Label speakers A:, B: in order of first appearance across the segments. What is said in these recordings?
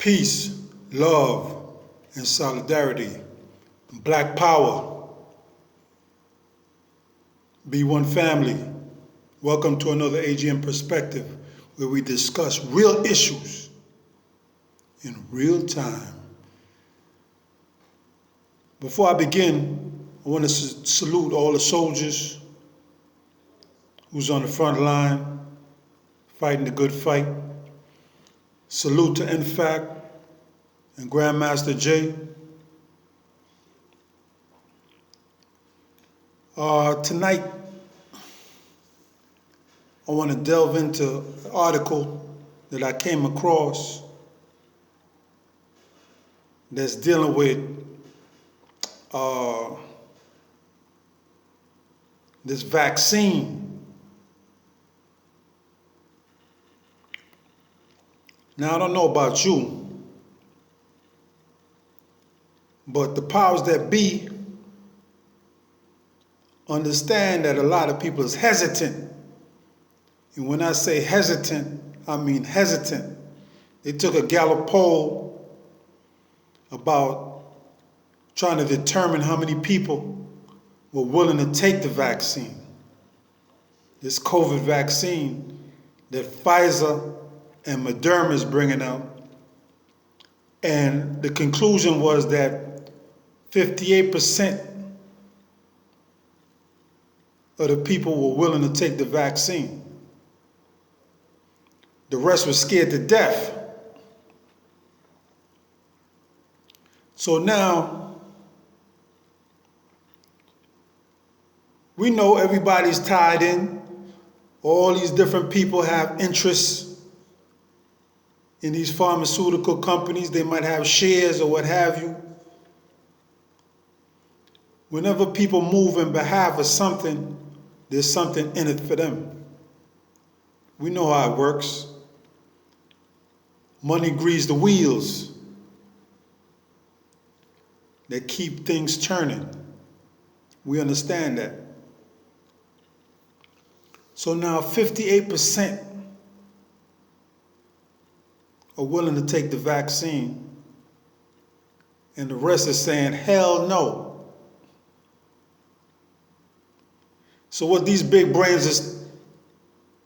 A: peace, love, and solidarity. Black power. Be one family. Welcome to another AGM Perspective, where we discuss real issues in real time. Before I begin, I want to salute all the soldiers who's on the front line, fighting the good fight. Salute to NFAC and Grandmaster Jay. Tonight, I want to delve into an article that I came across that's dealing with this vaccine. Now, I don't know about you, but the powers that be understand that a lot of people is hesitant. And when I say hesitant, I mean hesitant. They took a Gallup poll about trying to determine how many people were willing to take the vaccine. This COVID vaccine that Pfizer and Moderna is bringing out. And the conclusion was that 58% of the people were willing to take the vaccine. The rest were scared to death. So now, we know everybody's tied in. All these different people have interests in these pharmaceutical companies. They might have shares or what have you. Whenever people move in behalf of something, there's something in it for them. We know how it works. Money greases the wheels that keep things turning. We understand that. So now 58% are willing to take the vaccine, and the rest is saying, hell no. So what these big brains is,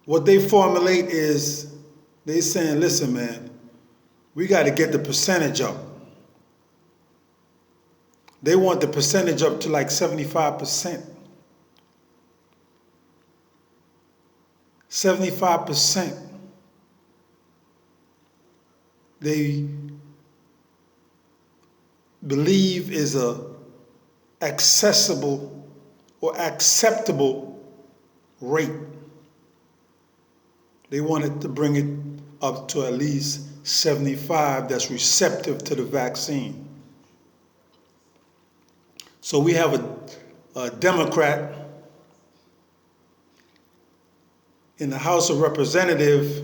A: what they formulate is, they saying, listen, man, we got to get the percentage up. They want the percentage up to like 75%. 75%. They believe is a accessible or acceptable rate. They wanted to bring it up to at least 75 that's receptive to the vaccine. So we have a Democrat in the House of Representatives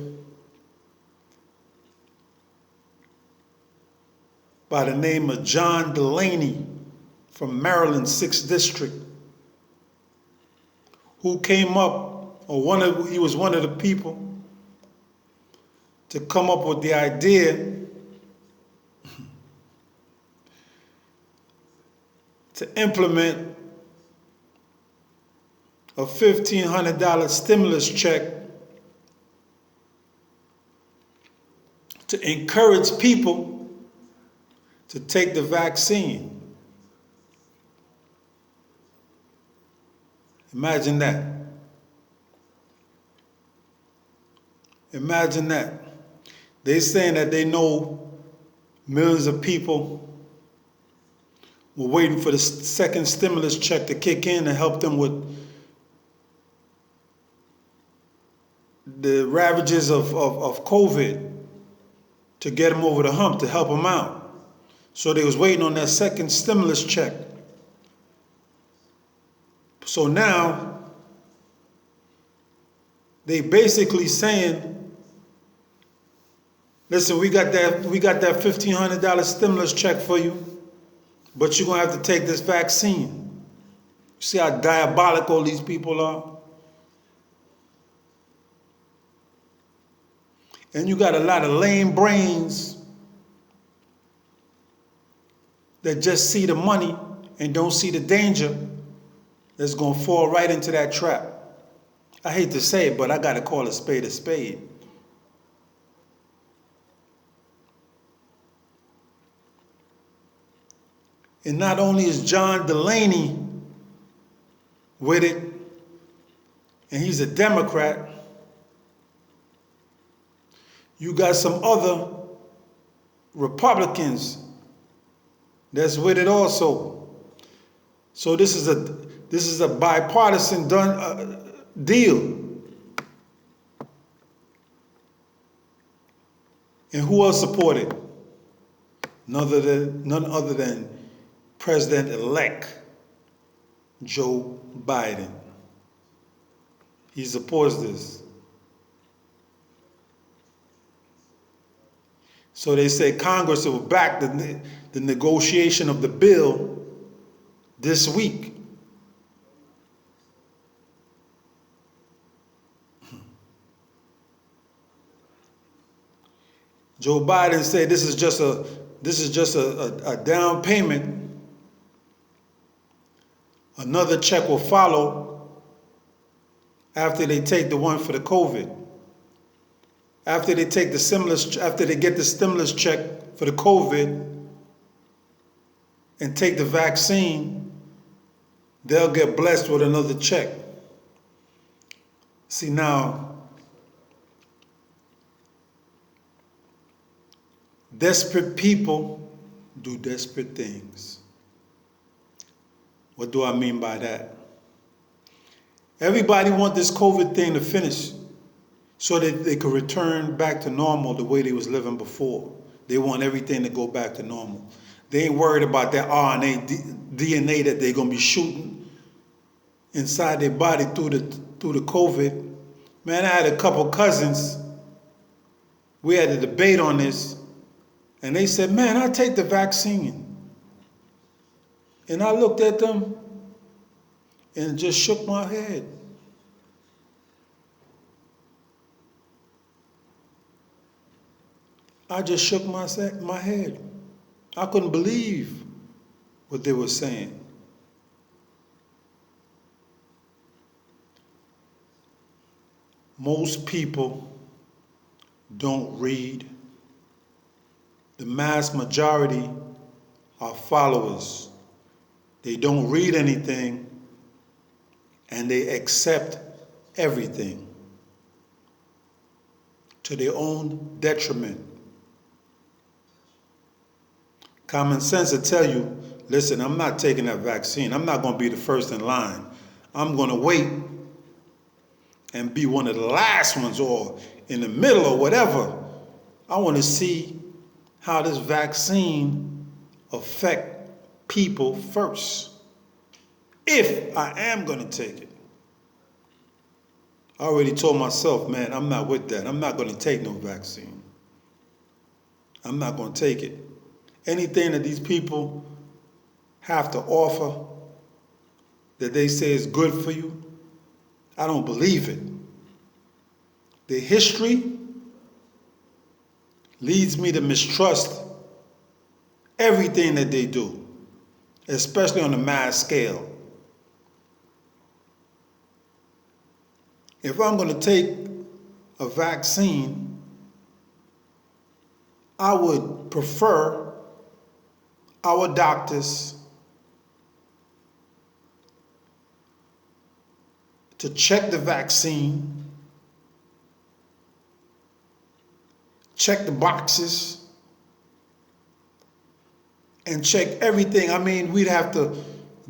A: by the name of John Delaney from Maryland, 6th District, who came up, he was one of the people to come up with the idea to implement a $1,500 stimulus check to encourage people to take the vaccine. Imagine that. Imagine that. They're saying that they know millions of people were waiting for the second stimulus check to kick in and help them with the ravages of COVID, to get them over the hump, to help them out. So they was waiting on that second stimulus check. So now, they basically saying, listen, we got that $1,500 stimulus check for you, but you're gonna have to take this vaccine. You see how diabolical these people are? And you got a lot of lame brains that just see the money and don't see the danger that's going to fall right into that trap. I hate to say it, but I got to call a spade a spade. And not only is John Delaney with it, and he's a Democrat, you got some other Republicans that's with it also. So this is a bipartisan deal. And who else supported? None other than President-elect Joe Biden. He supports this. So they say Congress will back the negotiation of the bill this week. Joe Biden said this is just a down payment. Another check will follow after they take the one for the COVID. After they take the stimulus, after they get the stimulus check for the COVID and take the vaccine, they'll get blessed with another check. See, now, desperate people do desperate things. What do I mean by that? Everybody wants this COVID thing to finish so that they could return back to normal the way they was living before. They want everything to go back to normal. They ain't worried about that RNA, DNA that they're going to be shooting inside their body through the COVID. Man, I had a couple cousins. We had a debate on this, and they said, man, I'll take the vaccine. And I looked at them and just shook my head. I just shook my head. I couldn't believe what they were saying. Most people don't read. The mass majority are followers. They don't read anything, and they accept everything to their own detriment. Common sense will tell you, listen, I'm not taking that vaccine. I'm not going to be the first in line. I'm going to wait and be one of the last ones or in the middle or whatever. I want to see how this vaccine affects people first, if I am going to take it. I already told myself, man, I'm not with that. I'm not going to take no vaccine. I'm not going to take it. Anything that these people have to offer that they say is good for you, I don't believe it. The history leads me to mistrust everything that they do, especially on a mass scale. If I'm going to take a vaccine, I would prefer our doctors to check the vaccine, check the boxes, and check everything. I mean, we'd have to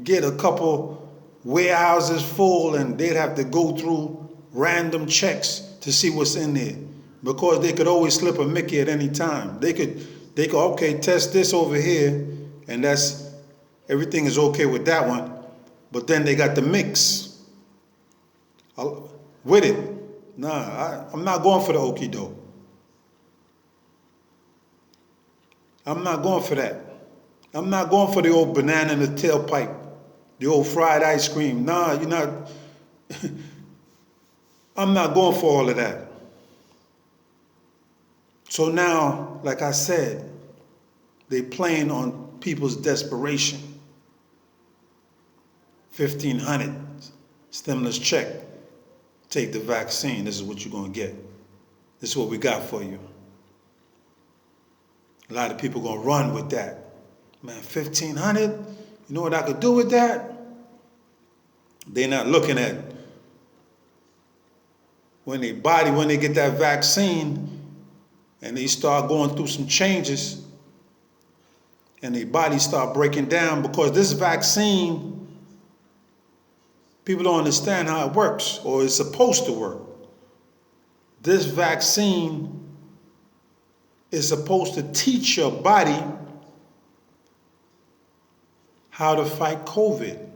A: get a couple warehouses full, and they'd have to go through random checks to see what's in there, because they could always slip a Mickey at any time. They could okay, test this over here, and that's everything is okay with that one, but then they got the mix with it. Nah, I'm not going for the okie doke. I'm not going for that. I'm not going for the old banana in the tailpipe, the old fried ice cream. Nah, you're not. I'm not going for all of that. So now, like I said, they playing on people's desperation. 1,500 stimulus check. Take the vaccine. This is what you're going to get. This is what we got for you. A lot of people going to run with that. Man, 1,500? You know what I could do with that? They're not looking at when they get that vaccine and they start going through some changes and their body start breaking down, because this vaccine, people don't understand how it works or it's supposed to work. This vaccine is supposed to teach your body how to fight COVID.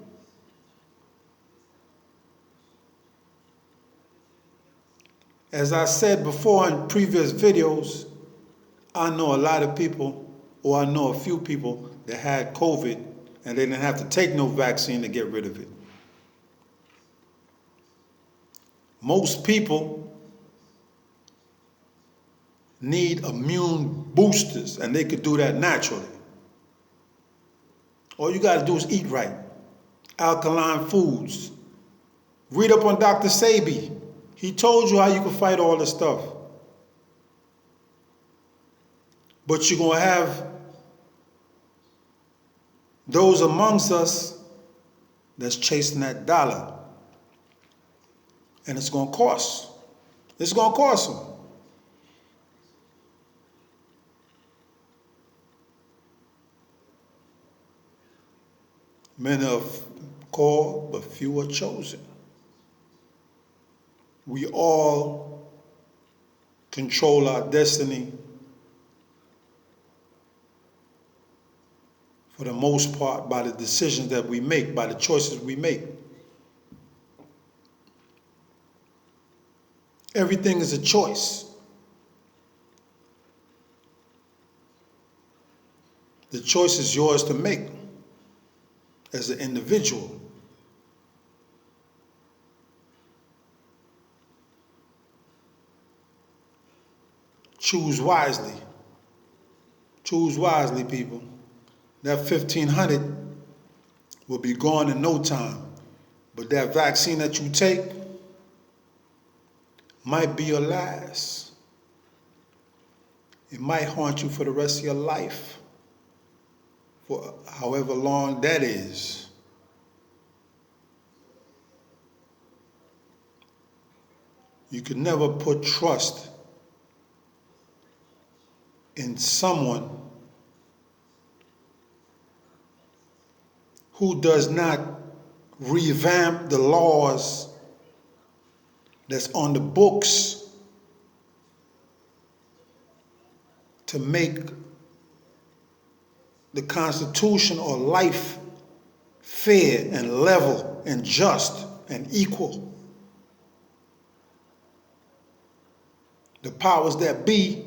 A: As I said before in previous videos, I know a lot of people, or I know a few people that had COVID and they didn't have to take no vaccine to get rid of it. Most people need immune boosters, and they could do that naturally. All you got to do is eat right. Alkaline foods. Read up on Dr. Sebi. He told you how you can fight all this stuff. But you're going to have those amongst us that's chasing that dollar. And it's going to cost. It's going to cost them. Many are called, but few are chosen. We all control our destiny for the most part by the decisions that we make, by the choices we make. Everything is a choice. The choice is yours to make as an individual. Choose wisely. Choose wisely, people. That 1,500 will be gone in no time. But that vaccine that you take might be your last. It might haunt you for the rest of your life, for however long that is. You can never put trust in someone who does not revamp the laws that's on the books to make the Constitution or life fair and level and just and equal. The powers that be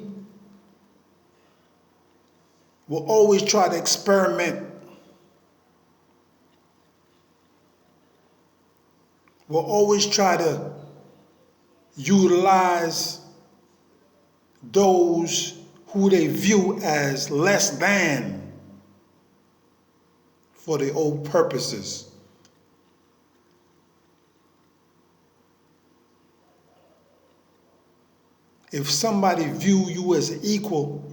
A: will always try to experiment, will always try to utilize those who they view as less than for their own purposes. If somebody view you as equal,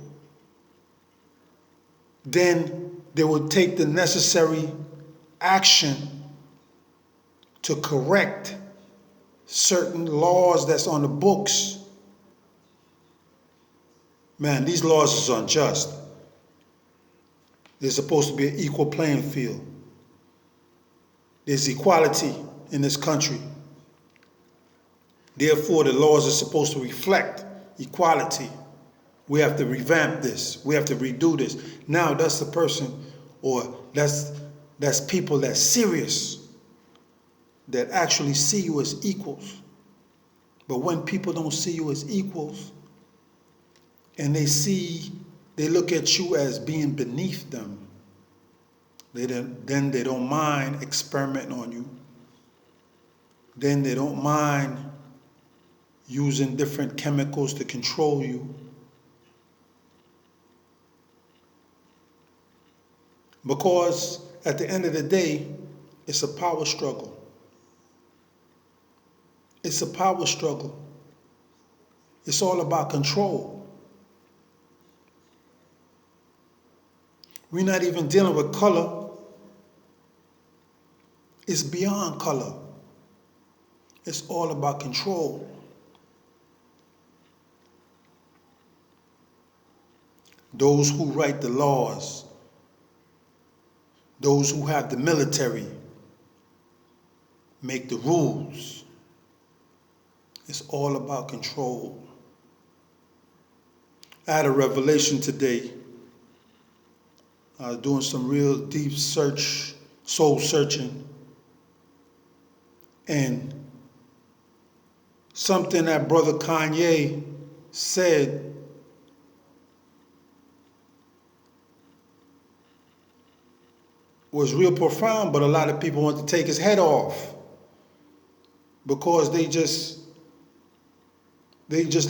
A: then they will take the necessary action to correct certain laws that's on the books. Man, these laws is unjust. There's supposed to be an equal playing field. There's equality in this country. Therefore, the laws are supposed to reflect equality. We have to revamp this. We have to redo this. Now that's the person, or that's people that's serious, that actually see you as equals. But when people don't see you as equals, and they look at you as being beneath them, then they don't mind experimenting on you. Then they don't mind using different chemicals to control you. Because at the end of the day, it's a power struggle. It's a power struggle. It's all about control. We're not even dealing with color. It's beyond color. It's all about control. Those who write the laws, those who have the military, make the rules. It's all about control. I had a revelation today. I was doing some real deep search, soul searching, and something that Brother Kanye said was real profound, but a lot of people want to take his head off because they just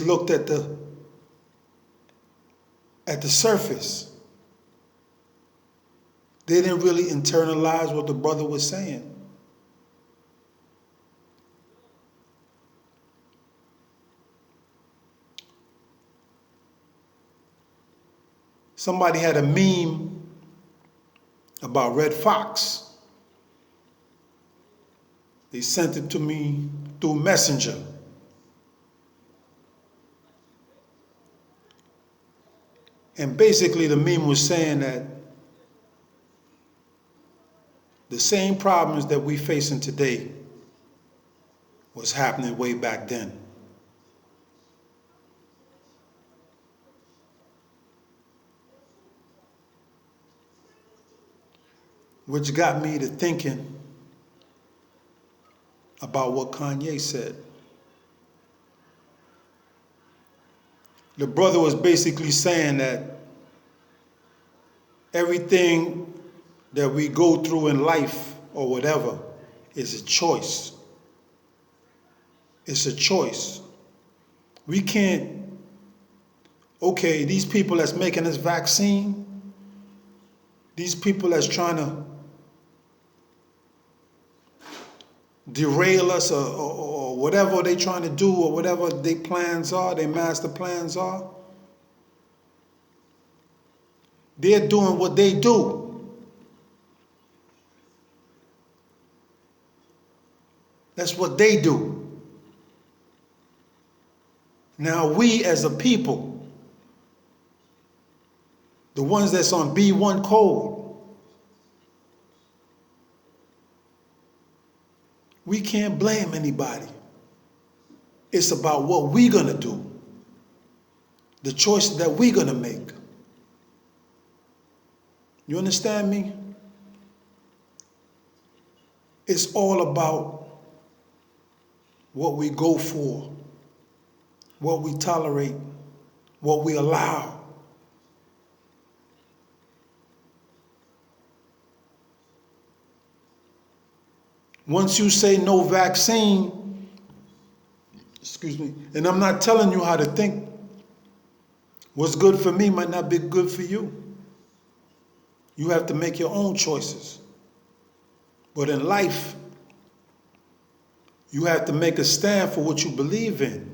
A: looked at the surface. They didn't really internalize what the brother was saying. Somebody had a meme about Red Fox. They sent it to me through Messenger. And basically the meme was saying that the same problems that we facing today was happening way back then. Which got me to thinking about what Kanye said. The brother was basically saying that everything that we go through in life or whatever is a choice. It's a choice. We can't, okay, these people that's making this vaccine, these people that's trying to derail us or whatever they trying to do or whatever their plans are, their master plans are, they're doing what they do. That's what they do. Now we as a people, the ones that's on B1 code, we can't blame anybody. It's about what we're gonna do, the choices that we're gonna make. You understand me? It's all about what we go for, what we tolerate, what we allow. Once you say no vaccine, excuse me, and I'm not telling you how to think, what's good for me might not be good for you. You have to make your own choices. But in life, you have to make a stand for what you believe in.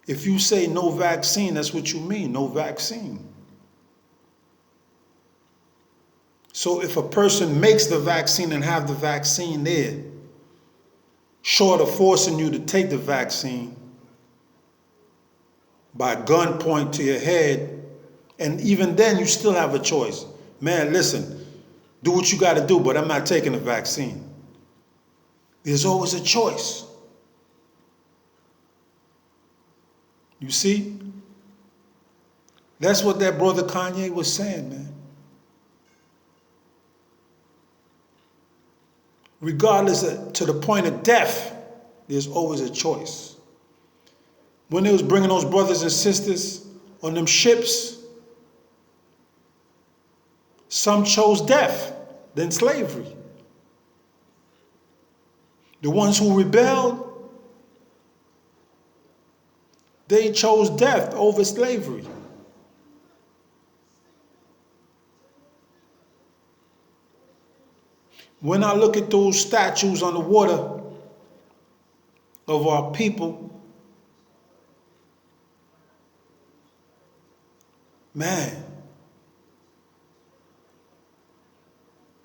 A: If you say no vaccine, that's what you mean, no vaccine. So if a person makes the vaccine and have the vaccine there, short of forcing you to take the vaccine by gunpoint to your head, and even then you still have a choice. Man, listen, do what you got to do, but I'm not taking the vaccine. There's always a choice. You see? That's what that brother Kanye was saying, man. Regardless to the point of death, there's always a choice. When they was bringing those brothers and sisters on them ships, some chose death than slavery. The ones who rebelled, they chose death over slavery. When I look at those statues on the water of our people, man,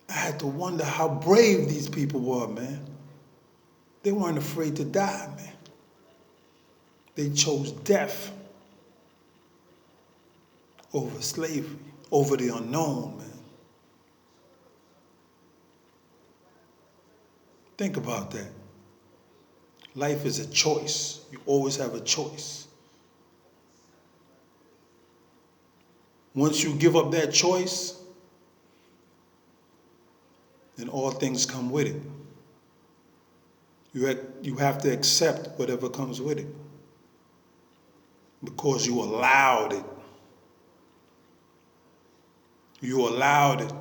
A: I had to wonder how brave these people were, man. They weren't afraid to die, man. They chose death over slavery, over the unknown, man. Think about that. Life is a choice. You always have a choice. Once you give up that choice, then all things come with it. You have to accept whatever comes with it because you allowed it. You allowed it.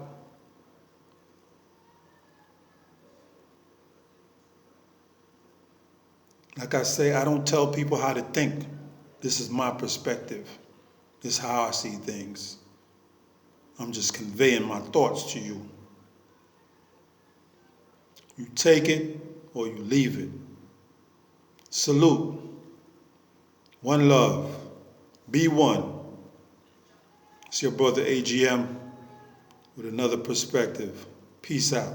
A: Like I say, I don't tell people how to think. This is my perspective. This is how I see things. I'm just conveying my thoughts to you. You take it or you leave it. Salute. One love. Be one. It's your brother AGM with another perspective. Peace out.